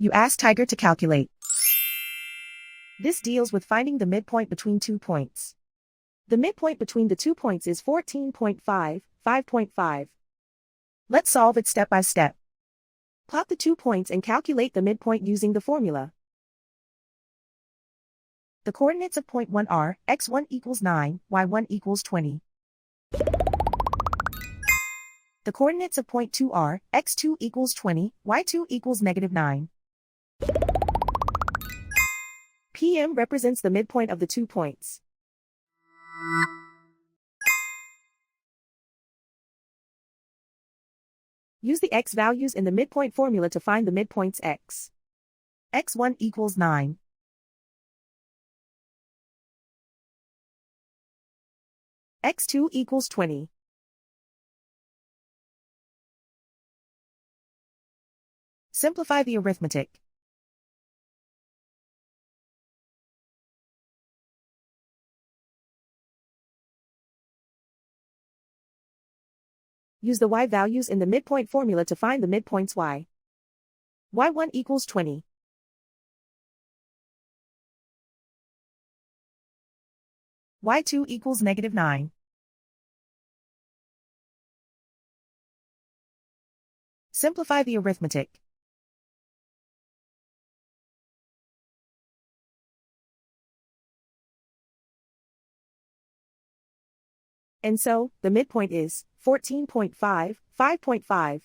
You ask Tiger to calculate. This deals with finding the midpoint between 2 points. The midpoint between the 2 points is 14.5, 5.5. Let's solve it step by step. Plot the 2 points and calculate the midpoint using the formula. The coordinates of point 1 are x1 equals 9, y1 equals 20. The coordinates of point 2 are x2 equals 20, y2 equals -9. PM represents the midpoint of the 2 points. Use the x values in the midpoint formula to find the midpoints x. x1 equals 9. x2 equals 20. Simplify the arithmetic. Use the y values in the midpoint formula to find the midpoints y. y1 equals 20. y2 equals -9. Simplify the arithmetic. And so, the midpoint is 14.5, 5.5.